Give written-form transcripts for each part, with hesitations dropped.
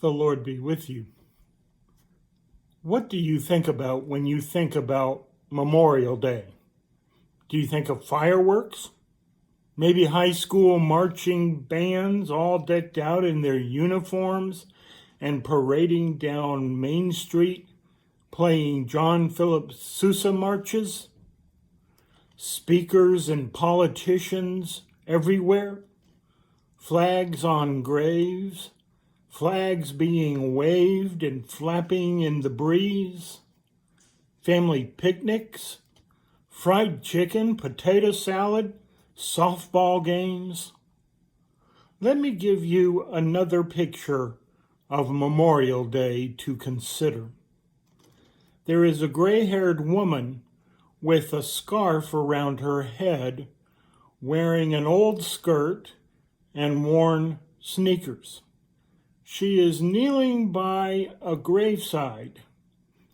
The Lord be with you. What do you think about when you think about Memorial Day? Do you think of fireworks? Maybe high school marching bands all decked out in their uniforms and parading down Main Street playing John Philip Sousa marches? Speakers and politicians everywhere? Flags on graves? Flags being waved and flapping in the breeze, family picnics, fried chicken, potato salad, softball games. Let me give you another picture of Memorial Day to consider. There is a gray-haired woman with a scarf around her head, wearing an old skirt and worn sneakers. She is kneeling by a graveside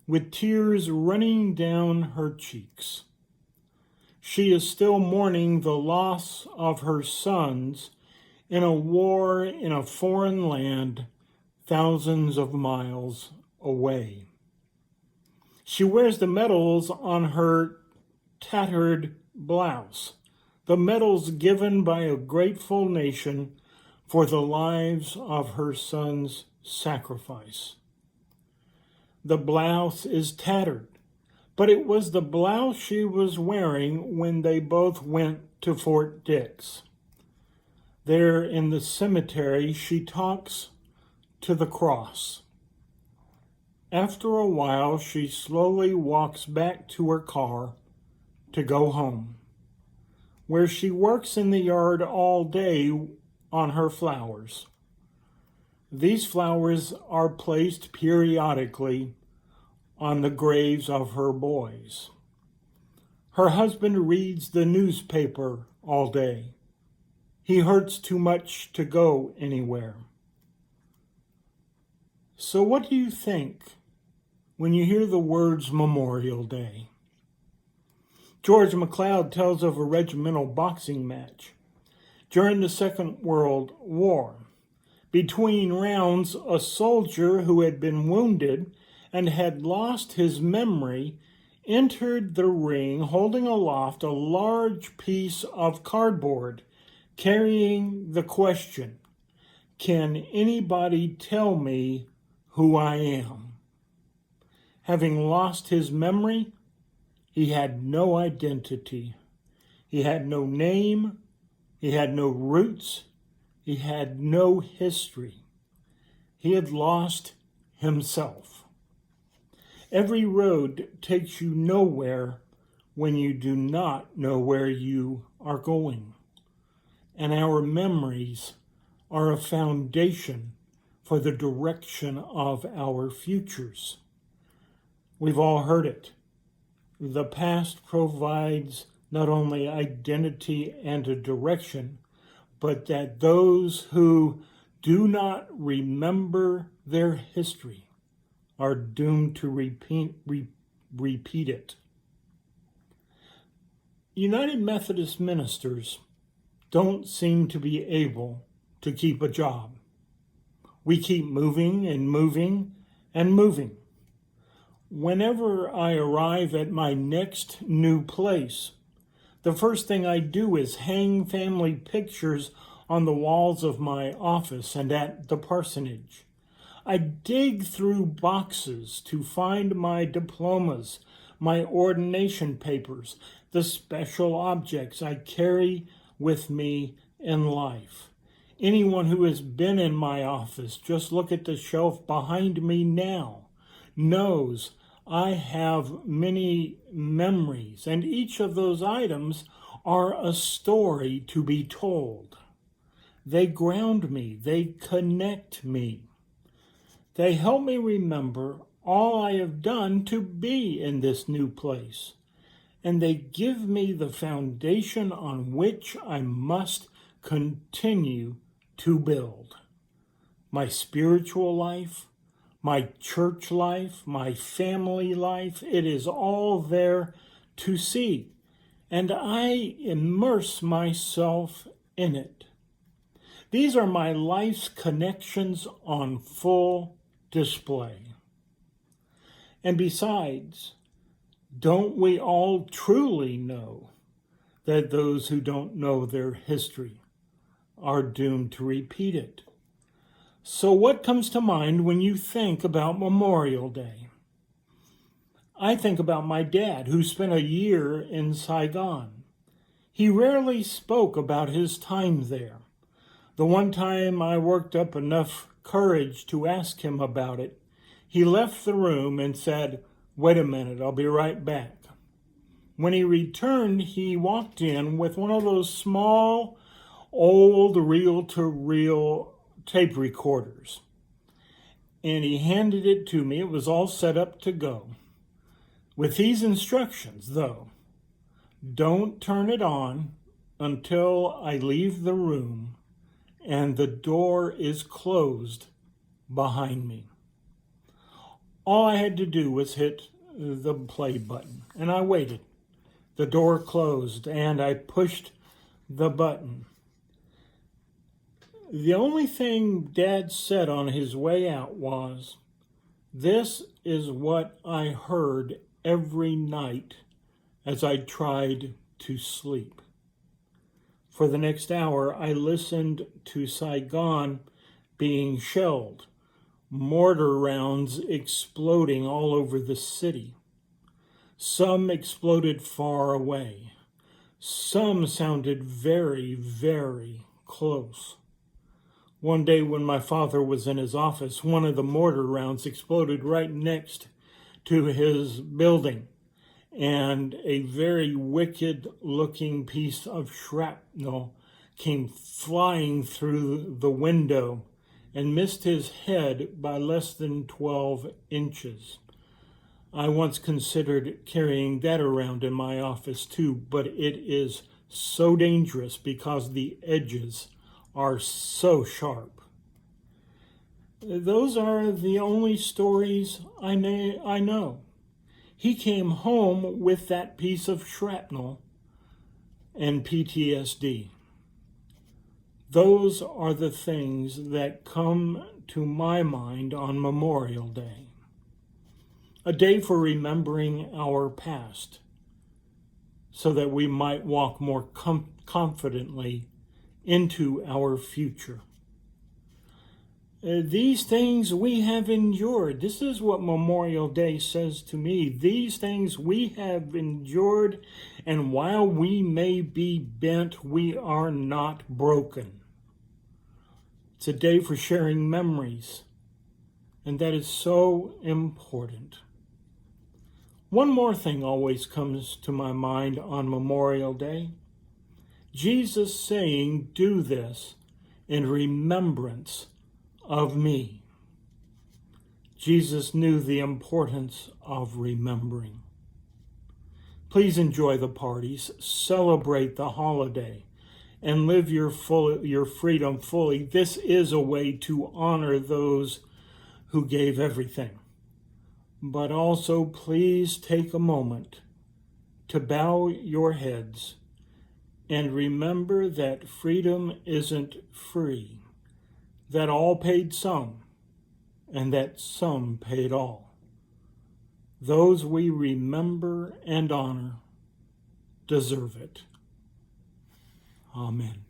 with tears running down her cheeks. She is still mourning the loss of her sons in a war in a foreign land thousands of miles away. She wears the medals on her tattered blouse, the medals given by a grateful nation for the lives of her sons' sacrifice. The blouse is tattered, but it was the blouse she was wearing when they both went to Fort Dix. There in the cemetery, she talks to the cross. After a while, she slowly walks back to her car to go home, where she works in the yard all day on her flowers. These flowers are placed periodically on the graves of her boys. Her husband reads the newspaper all day. He hurts too much to go anywhere. So what do you think when you hear the words Memorial Day? George MacLeod tells of a regimental boxing match during the Second World War. Between rounds, a soldier who had been wounded and had lost his memory entered the ring holding aloft a large piece of cardboard carrying the question, "Can anybody tell me who I am?" Having lost his memory, he had no identity. He had no name. He had no roots. He had no history. He had lost himself. Every road takes you nowhere when you do not know where you are going. And our memories are a foundation for the direction of our futures. We've all heard it. The past provides not only identity and a direction, but that those who do not remember their history are doomed to repeat it. United Methodist ministers don't seem to be able to keep a job. We keep moving and moving and moving. Whenever I arrive at my next new place, the first thing I do is hang family pictures on the walls of my office and at the parsonage. I dig through boxes to find my diplomas, my ordination papers, the special objects I carry with me in life. Anyone who has been in my office, just look at the shelf behind me now, knows I have many memories, and each of those items are a story to be told. They ground me, they connect me. They help me remember all I have done to be in this new place, and they give me the foundation on which I must continue to build. My spiritual life, my church life, my family life, it is all there to see, and I immerse myself in it. These are my life's connections on full display. And besides, don't we all truly know that those who don't know their history are doomed to repeat it? So what comes to mind when you think about Memorial Day? I think about my dad, who spent a year in Saigon. He rarely spoke about his time there. The one time I worked up enough courage to ask him about it, he left the room and said, "Wait a minute, I'll be right back." When he returned, he walked in with one of those small, old reel-to-reel tape recorders. And he handed it to me. It was all set up to go. With these instructions, though: don't turn it on until I leave the room and the door is closed behind me. All I had to do was hit the play button, and I waited. The door closed, and I pushed the button. The only thing Dad said on his way out was, "This is what I heard every night as I tried to sleep." For the next hour, I listened to Saigon being shelled, mortar rounds exploding all over the city. Some exploded far away. Some sounded very, very close. One day when my father was in his office, one of the mortar rounds exploded right next to his building, and a very wicked-looking piece of shrapnel came flying through the window and missed his head by less than 12 inches. I once considered carrying that around in my office too, but it is so dangerous because the edges are so sharp. Those are the only stories I know. He came home with that piece of shrapnel and PTSD. Those are the things that come to my mind on Memorial Day. A day for remembering our past so that we might walk more confidently into our future. These things we have endured. This is what Memorial Day says to me. These things we have endured, and while we may be bent, we are not broken. It's a day for sharing memories, and that is so important. One more thing always comes to my mind on Memorial Day. Jesus saying, "Do this in remembrance of me." Jesus knew the importance of remembering. Please enjoy the parties, celebrate the holiday, and live your freedom fully. This is a way to honor those who gave everything. But also, please take a moment to bow your heads and remember that freedom isn't free, that all paid some, and that some paid all. Those we remember and honor deserve it. Amen.